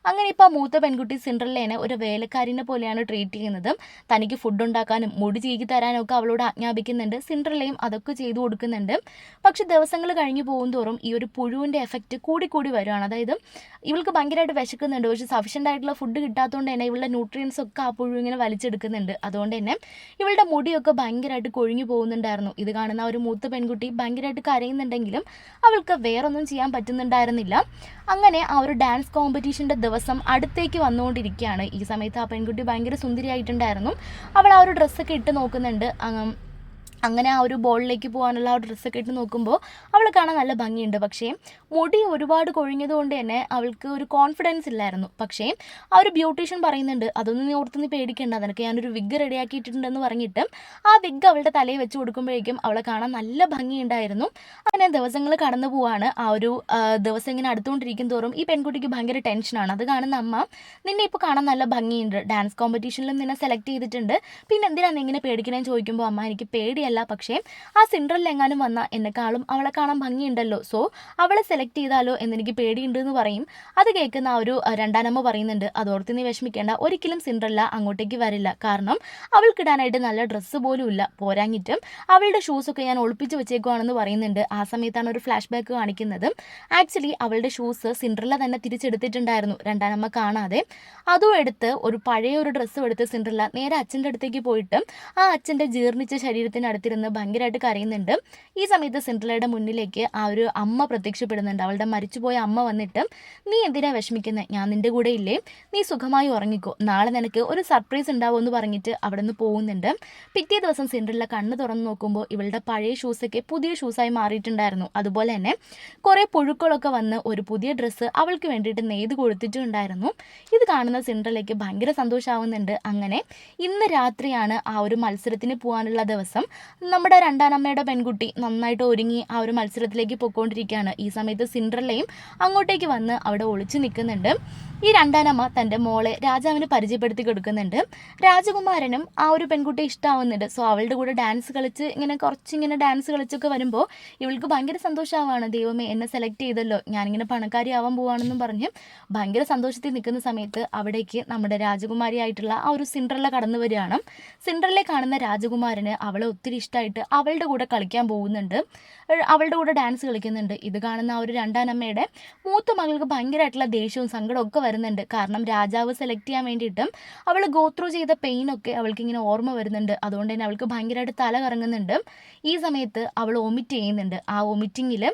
അങ്ങനെ ഇപ്പോൾ ആ മൂത്ത പെൺകുട്ടി സിൻഡ്രല്ലേനെ ഒരു വേലക്കാരിനെ പോലെയാണ് ട്രീറ്റ് ചെയ്യുന്നത്. തനിക്ക് ഫുഡ് ഉണ്ടാക്കാനും മുടി ചീകി തരാനും ഒക്കെ അവളോട് ആജ്ഞാപിക്കുന്നുണ്ട്. സിൻഡ്രല്ലയും അതൊക്കെ ചെയ്തു കൊടുക്കുന്നുണ്ട്. പക്ഷെ ദിവസങ്ങൾ കഴിഞ്ഞു പോകും തോറും ഈ ഒരു പുഴുവിൻ്റെ എഫക്റ്റ് കൂടി വരുവാണ്. അതായത് ഇവൾക്ക് ഭയങ്കരമായിട്ട് വിശക്കുന്നുണ്ട്. പക്ഷെ സഫീഷ്യൻ്റ് ആയിട്ടുള്ള ഫുഡ് കിട്ടാത്തതുകൊണ്ട് തന്നെ ഇവളുടെ ന്യൂട്രിയൻസ് ഒക്കെ ആ പുഴു ഇങ്ങനെ വലിച്ചെടുക്കുന്നുണ്ട്. അതുകൊണ്ട് തന്നെ ഇവളുടെ മുടിയൊക്കെ ഭയങ്കരമായിട്ട് കൊഴിഞ്ഞു പോകുന്നുണ്ടായിരുന്നു. ഇത് കാണുന്ന ഒരു മൂത്ത പെൺകുട്ടി ഭയങ്കരമായിട്ട് കരയുന്നുണ്ടെങ്കിലും അവൾക്ക് വേറൊന്നും ചെയ്യാൻ പറ്റുന്നുണ്ടായിരുന്നില്ല. അങ്ങനെ ആ ഒരു ഡാൻസ് കോമ്പറ്റീഷൻ്റെ ദിവസം അടുത്തേക്ക് വന്നുകൊണ്ടിരിക്കുകയാണ്. ഈ സമയത്ത് ആ പെൺകുട്ടി ഭയങ്കര സുന്ദരിയായിട്ടുണ്ടായിരുന്നു. അവൾ ആ ഒരു ഡ്രസ്സൊക്കെ ഇട്ട് നോക്കുന്നുണ്ട്. അങ്ങനെ ആ ഒരു ബോളിലേക്ക് പോകാനുള്ള ആ ഡ്രസ്സൊക്കെ ഇട്ട് നോക്കുമ്പോൾ അവൾ കാണാൻ നല്ല ഭംഗിയുണ്ട്. പക്ഷേ മുടി ഒരുപാട് കൊഴിഞ്ഞത് കൊണ്ട് തന്നെ അവൾക്ക് ഒരു കോൺഫിഡൻസ് ഇല്ലായിരുന്നു. പക്ഷേ ആ ഒരു ബ്യൂട്ടീഷ്യൻ പറയുന്നുണ്ട്, അതൊന്നും നീ ഓർത്ത് നീ പേടിക്കേണ്ട, നിനക്ക് ഞാനൊരു വിഗ് റെഡിയാക്കിയിട്ടുണ്ടെന്ന് പറഞ്ഞിട്ട് ആ വിഗ് അവളുടെ തലയിൽ വെച്ച് കൊടുക്കുമ്പോഴേക്കും അവളെ കാണാൻ നല്ല ഭംഗിയുണ്ടായിരുന്നു. അങ്ങനെ ദിവസങ്ങൾ കടന്നു പോവാണ്. ആ ഒരു ദിവസം ഇങ്ങനെ അടുത്തുകൊണ്ടിരിക്കും തോറും ഈ പെൺകുട്ടിക്ക് ഭയങ്കര ടെൻഷനാണ്. അത് കാണുന്ന അമ്മ, നിന്നെ ഇപ്പോൾ കാണാൻ നല്ല ഭംഗിയുണ്ട്, ഡാൻസ് കോമ്പറ്റീഷനിലും നിന്നെ സെലക്ട് ചെയ്തിട്ടുണ്ട്, പിന്നെ എന്തിനാണ് നീ ഇങ്ങനെ പേടിക്കണേന്ന് ചോദിക്കുമ്പോൾ അമ്മ, എനിക്ക് പേടിയല്ല, പക്ഷേ ആ സിൻഡ്രല്ല എങ്ങാനും വന്നാൽ എന്നെക്കാളും അവളെ കാണാൻ ഭംഗിയുണ്ടല്ലോ, സോ അവളെ സെലക്ട് ചെയ്താലോ എന്നെനിക്ക് പേടിയുണ്ട് എന്ന് പറയും. അത് കേൾക്കുന്ന ആ ഒരു രണ്ടാനമ്മ പറയുന്നുണ്ട്, അതോർത്ത് നീ വിഷമിക്കേണ്ട, ഒരിക്കലും സിൻഡ്രല്ല അങ്ങോട്ടേക്ക് വരില്ല, കാരണം അവൾക്കിടാനായിട്ട് നല്ല ഡ്രസ്സ് പോലും ഇല്ല, പോരാഞ്ഞിട്ടും അവളുടെ ഷൂസൊക്കെ ഞാൻ ഒളിപ്പിച്ച് വെച്ചേക്കുവാണെന്ന് പറയുന്നുണ്ട്. ആ സമയത്താണ് ഒരു ഫ്ലാഷ് ബാക്ക് കാണിക്കുന്നത്. ആക്ച്വലി അവളുടെ ഷൂസ് സിൻഡ്രല്ല തന്നെ തിരിച്ചെടുത്തിട്ടുണ്ടായിരുന്നു, രണ്ടാനമ്മ കാണാതെ. അതും എടുത്ത് പഴയ ഒരു ഡ്രസ്സും എടുത്ത് സിൻഡ്രല്ല നേരെ അച്ഛൻ്റെ അടുത്തേക്ക് പോയിട്ട് ആ അച്ഛൻ്റെ ജീർണിച്ച ശരീരത്തിന് അടുത്തിരുന്ന് ഭയങ്കരമായിട്ട് കരയുന്നുണ്ട്. ഈ സമയത്ത് സിൻഡ്രല്ലയുടെ മുന്നിലേക്ക് ആ ഒരു അമ്മ പ്രത്യക്ഷപ്പെടുന്നുണ്ട്. അവളുടെ മരിച്ചുപോയ അമ്മ വന്നിട്ട്, നീ എന്തിനാ വിഷമിക്കുന്നത്, ഞാൻ നിൻ്റെ കൂടെ ഇല്ലേ, നീ സുഖമായി ഉറങ്ങിക്കോ, നാളെ നിനക്ക് ഒരു സർപ്രൈസ് ഉണ്ടാവുമെന്ന് പറഞ്ഞിട്ട് അവിടെ നിന്ന് പോകുന്നുണ്ട്. പിറ്റേ ദിവസം സിൻഡ്രല്ല കണ്ണ് തുറന്ന് നോക്കുമ്പോൾ ഇവളുടെ പഴയ ഷൂസൊക്കെ പുതിയ ഷൂസായി മാറിയിട്ടുണ്ടായിരുന്നു. അതുപോലെ തന്നെ കുറേ പുഴുക്കളൊക്കെ വന്ന് ഒരു പുതിയ ഡ്രസ്സ് അവൾക്ക് വേണ്ടിയിട്ട് നെയ്ത് കൊടുത്തിട്ടുണ്ടായിരുന്നു. ഇത് കാണുന്ന സിൻഡ്രല്ലയ്ക്ക് ഭയങ്കര സന്തോഷമാവുന്നുണ്ട്. അങ്ങനെ ഇന്ന് രാത്രിയാണ് ആ ഒരു മത്സരത്തിന് പോകാനുള്ള ദിവസം. നമ്മുടെ രണ്ടാനമ്മയുടെ പെൺകുട്ടി നന്നായിട്ട് ഒരുങ്ങി ആ ഒരു മത്സരത്തിലേക്ക് പൊയ്ക്കൊണ്ടിരിക്കുകയാണ്. ഈ സമയത്ത് സിൻഡ്രല്ലയും അങ്ങോട്ടേക്ക് വന്ന് അവിടെ ഒളിച്ചു നിൽക്കുന്നുണ്ട്. ഈ രണ്ടാനമ്മ തൻ്റെ മോളെ രാജാവിന് പരിചയപ്പെടുത്തി കൊടുക്കുന്നുണ്ട്. രാജകുമാരനും ആ ഒരു പെൺകുട്ടിയെ ഇഷ്ടമാവുന്നുണ്ട്. സോ അവളുടെ കൂടെ ഡാൻസ് കളിച്ച് കുറച്ചിങ്ങനെ ഡാൻസ് കളിച്ചൊക്കെ വരുമ്പോൾ ഇവൾക്ക് ഭയങ്കര സന്തോഷമാവാണ്. ദൈവമേ, എന്നെ സെലക്ട് ചെയ്തല്ലോ, ഞാനിങ്ങനെ പണക്കാരിയാവാൻ പോവാണെന്നും പറഞ്ഞ് ഭയങ്കര സന്തോഷത്തിൽ നിൽക്കുന്ന സമയത്ത് അവിടേക്ക് നമ്മുടെ രാജകുമാരിയായിട്ടുള്ള ആ ഒരു സിൻഡ്രല്ല കടന്നു വരികയാണ്. സിൻഡ്രല്ലയെ കാണുന്ന രാജകുമാരന് അവളെ ഒത്തിരി ഇഷ്ടമായിട്ട് അവളുടെ കൂടെ കളിക്കാൻ പോകുന്നുണ്ട്, അവളുടെ കൂടെ ഡാൻസ് കളിക്കുന്നുണ്ട്. ഇത് കാണുന്ന ആ ഒരു രണ്ടാനമ്മയുടെ മൂത്ത മകൾക്ക് ഭയങ്കരമായിട്ടുള്ള ദേഷ്യവും സങ്കടവും ഒക്കെ വരുന്നുണ്ട്. കാരണം രാജാവ് സെലക്ട് ചെയ്യാൻ വേണ്ടിയിട്ടും അവൾ ഗോ ത്രൂ ചെയ്ത പെയിനൊക്കെ അവൾക്ക് ഇങ്ങനെ ഓർമ്മ വരുന്നുണ്ട്. അതുകൊണ്ട് തന്നെ അവൾക്ക് ഭയങ്കരമായിട്ട് തല കറങ്ങുന്നുണ്ട്. ഈ സമയത്ത് അവൾ വൊമിറ്റ് ചെയ്യുന്നുണ്ട്. ആ വൊമിറ്റിങ്ങിൽ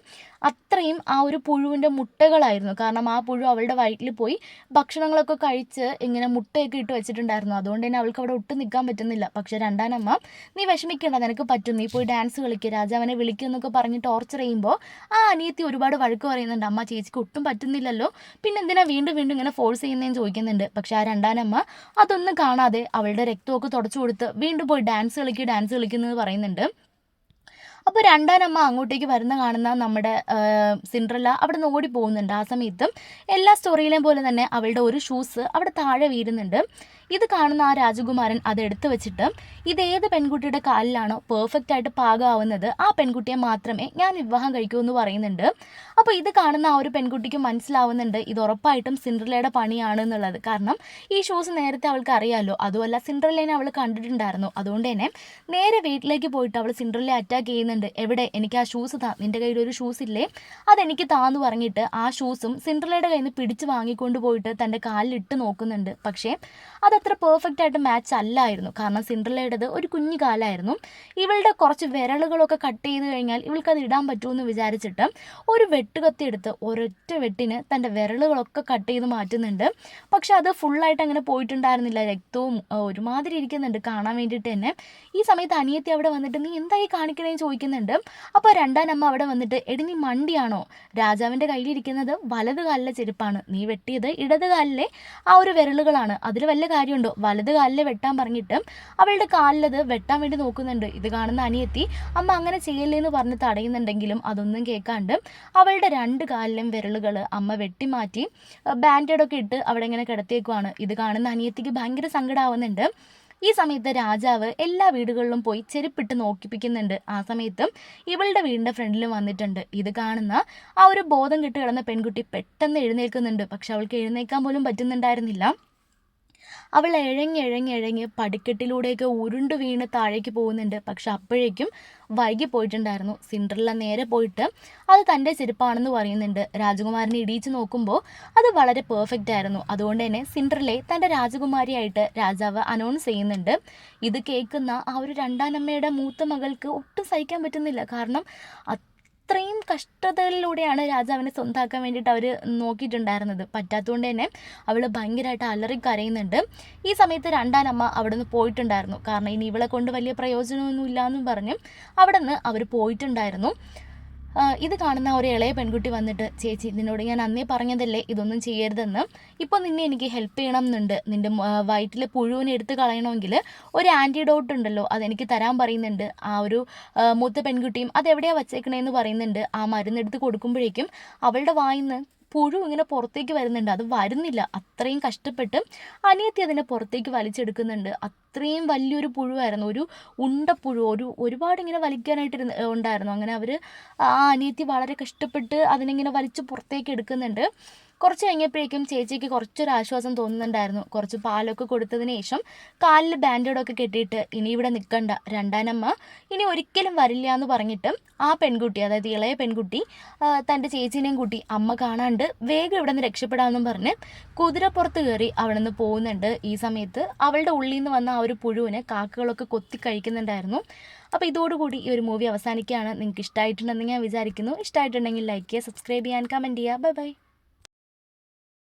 അത്രയും ആ ഒരു പുഴുവിൻ്റെ മുട്ടകളായിരുന്നു. കാരണം ആ പുഴു അവളുടെ വയറ്റിൽ പോയി ഭക്ഷണങ്ങളൊക്കെ കഴിച്ച് ഇങ്ങനെ മുട്ടയൊക്കെ ഇട്ട് വെച്ചിട്ടുണ്ടായിരുന്നു. അതുകൊണ്ട് തന്നെ അവൾക്ക് അവിടെ ഒട്ടും നിൽക്കാൻ പറ്റുന്നില്ല. പക്ഷേ രണ്ടാനമ്മ, നീ വിഷമിക്കേണ്ട, നിനക്ക് പറ്റും, നീ പോയി ഡാൻസ് കളിക്കുക, രാജാവിനെ വിളിക്കും എന്നൊക്കെ പറഞ്ഞ് ടോർച്ചർ ചെയ്യുമ്പോൾ ആ അനിയത്തി ഒരുപാട് വഴക്ക് പറയുന്നുണ്ട്. അമ്മ, ചേച്ചിക്ക് ഒട്ടും പറ്റുന്നില്ലല്ലോ, പിന്നെ എന്തിനാ വീണ്ടും വീണ്ടും ഇങ്ങനെ ഫോഴ്സ് ചെയ്യുന്നതെന്ന് ചോദിക്കുന്നുണ്ട്. പക്ഷേ ആ രണ്ടാനമ്മ അതൊന്നും കാണാതെ അവളുടെ രക്തമൊക്കെ തുടച്ചു കൊടുത്ത് വീണ്ടും പോയി ഡാൻസ് കളിക്കുന്നത് പറയുന്നുണ്ട്. അപ്പോൾ രണ്ടാനമ്മ അങ്ങോട്ടേക്ക് കാണുന്ന നമ്മുടെ സിൻഡ്രല്ല അവിടെ നിന്ന് ഓടി പോകുന്നുണ്ട്. ആ സമയത്തും എല്ലാ സ്റ്റോറിയിലെയും പോലെ തന്നെ അവളുടെ ഒരു ഷൂസ് അവിടെ താഴെ വീഴുന്നുണ്ട്. ഇത് കാണുന്ന ആ രാജകുമാരൻ അത് എടുത്തു വെച്ചിട്ട്, ഇതേത് പെൺകുട്ടിയുടെ കാലിലാണോ പെർഫെക്റ്റ് ആയിട്ട് പാകമാവുന്നത് ആ പെൺകുട്ടിയെ മാത്രമേ ഞാൻ വിവാഹം കഴിക്കൂ എന്ന് പറയുന്നുണ്ട്. അപ്പോൾ ഇത് കാണുന്ന ആ ഒരു പെൺകുട്ടിക്ക് മനസ്സിലാവുന്നുണ്ട് ഇത് ഉറപ്പായിട്ടും സിൻഡ്രല്ലയുടെ പണിയാണ് എന്നുള്ളത്. കാരണം ഈ ഷൂസ് നേരത്തെ അവൾക്ക് അറിയാമല്ലോ, അതുമല്ല സിൻഡ്രല്ലേനെ അവൾ കണ്ടിട്ടുണ്ടായിരുന്നു. അതുകൊണ്ട് തന്നെ നേരെ വീട്ടിലേക്ക് പോയിട്ട് അവൾ സിൻഡ്രല്ലയെ അറ്റാക്ക് ചെയ്യുന്നുണ്ട്. എവിടെ, എനിക്ക് ആ ഷൂസ് താ, നിൻ്റെ കയ്യിൽ ഒരു ഷൂസ് ഇല്ലേ, അതെനിക്ക് താന്ന് പറഞ്ഞിട്ട് ആ ഷൂസും സിൻഡ്രല്ലയുടെ കയ്യിൽ നിന്ന് പിടിച്ച് വാങ്ങിക്കൊണ്ട് പോയിട്ട് തൻ്റെ കാലിലിട്ട് നോക്കുന്നുണ്ട്. പക്ഷേ അതത്ര പെർഫെക്റ്റ് ആയിട്ട് മാച്ച് അല്ലായിരുന്നു. കാരണം സിൻഡ്രല്ലയുടേത് ഒരു കുഞ്ഞു കാലായിരുന്നു. ഇവളുടെ കുറച്ച് വിരലുകളൊക്കെ കട്ട് ചെയ്ത് കഴിഞ്ഞാൽ ഇവൾക്കത് ഇടാൻ പറ്റുമെന്ന് വിചാരിച്ചിട്ട് ഒരു വെട്ടുകത്തി എടുത്ത് ഒരൊറ്റ വെട്ടിന് തൻ്റെ വിരലുകളൊക്കെ കട്ട് ചെയ്ത് മാറ്റുന്നുണ്ട്. പക്ഷെ അത് ഫുള്ളായിട്ട് അങ്ങനെ പോയിട്ടുണ്ടായിരുന്നില്ല, രക്തവും ഒരുമാതിരി ഇരിക്കുന്നുണ്ട് കാണാൻ വേണ്ടിയിട്ട് തന്നെ. ഈ സമയത്ത് അനിയത്തി അവിടെ വന്നിട്ട്, നീ എന്തായി കാണിക്കണേന്ന് ചോദിക്കുന്നുണ്ട്. അപ്പോൾ രണ്ടാനമ്മ അവിടെ വന്നിട്ട്, എടി നീ മണ്ടിയാണോ, രാജാവിൻ്റെ കയ്യിലിരിക്കുന്നത് വലത് കാലിലെ ചെരുപ്പാണ്, നീ വെട്ടിയത് ഇടത് കാലിലെ ആ ഒരു വിരലുകളാണ്, അതിൽ വല്ല കാര്യമുണ്ടോ, വലത് കാലിൽ വെട്ടാൻ പറഞ്ഞിട്ട് അവളുടെ കാലിലത് വെട്ടാൻ വേണ്ടി നോക്കുന്നുണ്ട്. ഇത് കാണുന്ന അനിയത്തി, അമ്മ അങ്ങനെ ചെയ്യല്ലേന്ന് പറഞ്ഞ് തടയുന്നുണ്ടെങ്കിലും അതൊന്നും കേൾക്കാണ്ട് അവളുടെ രണ്ട് കാലിലും വിരലുകൾ അമ്മ വെട്ടിമാറ്റി ബാൻഡേഡൊക്കെ ഇട്ട് അവിടെ ഇങ്ങനെ കിടത്തിയേക്കുവാണ്. ഇത് കാണുന്ന അനിയത്തിക്ക് ഭയങ്കര സങ്കടമാവുന്നുണ്ട്. ഈ സമയത്ത് രാജാവ് എല്ലാ വീടുകളിലും പോയി ചെരുപ്പിട്ട് നോക്കിപ്പിക്കുന്നുണ്ട്. ആ സമയത്തും ഇവളുടെ വീടിൻ്റെ ഫ്രണ്ടിലും വന്നിട്ടുണ്ട്. ഇത് കാണുന്ന ആ ഒരു ബോധം കെട്ട് കിടന്ന പെൺകുട്ടി പെട്ടെന്ന് എഴുന്നേൽക്കുന്നുണ്ട്. പക്ഷെ അവൾക്ക് എഴുന്നേൽക്കാൻ പോലും പറ്റുന്നുണ്ടായിരുന്നില്ല. അവൾ എഴഞ്ഞ് പടിക്കെട്ടിലൂടെയൊക്കെ ഉരുണ്ടു വീണ് താഴേക്ക് പോകുന്നുണ്ട്. പക്ഷെ അപ്പോഴേക്കും വൈകി പോയിട്ടുണ്ടായിരുന്നു. സിൻഡ്രല്ല നേരെ പോയിട്ട് അത് തൻ്റെ ചെരുപ്പാണെന്ന് പറയുന്നുണ്ട്. രാജകുമാരനെ ഇടിയിച്ച് നോക്കുമ്പോൾ അത് വളരെ പെർഫെക്റ്റ് ആയിരുന്നു. അതുകൊണ്ട് തന്നെ സിൻഡ്രല്ലയെ തൻ്റെ രാജകുമാരിയായിട്ട് രാജാവ് അനൗൺസ് ചെയ്യുന്നുണ്ട്. ഇത് കേൾക്കുന്ന ആ ഒരു രണ്ടാനമ്മയുടെ മൂത്ത മകൾക്ക് ഒട്ടും സഹിക്കാൻ പറ്റുന്നില്ല. കാരണം അത്രയും കഷ്ടതകളിലൂടെയാണ് രാജാവിനെ സ്വന്തമാക്കാൻ വേണ്ടിയിട്ട് അവർ നോക്കിയിട്ടുണ്ടായിരുന്നത്. പറ്റാത്തതുകൊണ്ട് തന്നെ അവൾ ഭയങ്കരമായിട്ട് അലറി കരയുന്നുണ്ട്. ഈ സമയത്ത് രണ്ടാനമ്മ അവിടെ നിന്ന് പോയിട്ടുണ്ടായിരുന്നു. കാരണം ഇനി ഇവളെ കൊണ്ട് വലിയ പ്രയോജനമൊന്നും ഇല്ലയെന്നും പറഞ്ഞ് അവിടെ നിന്ന് അവർ പോയിട്ടുണ്ടായിരുന്നു. ഇത് കാണുന്ന ഒരു ഇളയ പെൺകുട്ടി വന്നിട്ട്, ചേച്ചി നിന്നോട് ഞാൻ അന്നേ പറഞ്ഞതല്ലേ ഇതൊന്നും ചെയ്യരുതെന്ന്, ഇപ്പോൾ നിന്നെ എനിക്ക് ഹെൽപ്പ് ചെയ്യണം എന്നുണ്ട്. നിൻ്റെ വയറ്റിലെ പുഴുവിനെ എടുത്ത് കളയണമെങ്കിൽ ഒരു ആൻറ്റിഡോട്ട് ഉണ്ടല്ലോ, അതെനിക്ക് തരാൻ പറയുന്നുണ്ട്. ആ ഒരു മൂത്ത പെൺകുട്ടിയും അതെവിടെയാണ് വച്ചേക്കണേന്ന് പറയുന്നുണ്ട്. ആ മരുന്നെടുത്ത് കൊടുക്കുമ്പോഴേക്കും അവളുടെ വായിന്ന് പുഴു ഇങ്ങനെ പുറത്തേക്ക് വരുന്നുണ്ട്. അത് വരുന്നില്ല. അത്രയും കഷ്ടപ്പെട്ട് അനിയത്തി അതിനെ പുറത്തേക്ക് വലിച്ചെടുക്കുന്നുണ്ട്. അത്രയും വലിയൊരു പുഴുവായിരുന്നു, ഒരു ഉണ്ടപ്പുഴു. ഒരുപാട് ഇങ്ങനെ വലിക്കാനായിട്ട് ഉണ്ടായിരുന്നു. അങ്ങനെ അവർ ആ അനിയത്തി വളരെ കഷ്ടപ്പെട്ട് അതിനിങ്ങനെ വലിച്ച് പുറത്തേക്ക് എടുക്കുന്നുണ്ട്. കുറച്ച് കഴിഞ്ഞപ്പോഴേക്കും ചേച്ചിക്ക് കുറച്ചൊരു ആശ്വാസം തോന്നുന്നുണ്ടായിരുന്നു. കുറച്ച് പാലൊക്കെ കൊടുത്തതിന് ശേഷം കാലിൽ ബാൻഡേഡൊക്കെ കെട്ടിയിട്ട് ഇനി ഇവിടെ നിൽക്കണ്ട, രണ്ടാനമ്മ ഇനി ഒരിക്കലും വരില്ല എന്ന് പറഞ്ഞിട്ട് ആ പെൺകുട്ടി, അതായത് ഇളയ പെൺകുട്ടി, തൻ്റെ ചേച്ചീനെയും കൂട്ടി അമ്മ കാണാണ്ട് വേഗം ഇവിടെ നിന്ന് രക്ഷപ്പെടാമെന്നും പറഞ്ഞ് കുതിരപ്പുറത്ത് കയറി അവിടെ നിന്ന് പോകുന്നുണ്ട്. ഈ സമയത്ത് അവളുടെ ഉള്ളിൽ നിന്ന് വന്ന ആ ഒരു പുഴുവിനെ കാക്കകളൊക്കെ കൊത്തി കഴിക്കുന്നുണ്ടായിരുന്നു. അപ്പോൾ ഇതോടുകൂടി ഈ ഒരു മൂവി അവസാനിക്കുകയാണ്. നിങ്ങൾക്ക് ഇഷ്ടമായിട്ടുണ്ടെന്ന് ഞാൻ വിചാരിക്കുന്നു. ഇഷ്ടമായിട്ടുണ്ടെങ്കിൽ ലൈക്ക് ചെയ്യുക, സബ്സ്ക്രൈബ് ചെയ്യാൻ, കമൻറ്റ് ചെയ്യുക. Bye bye.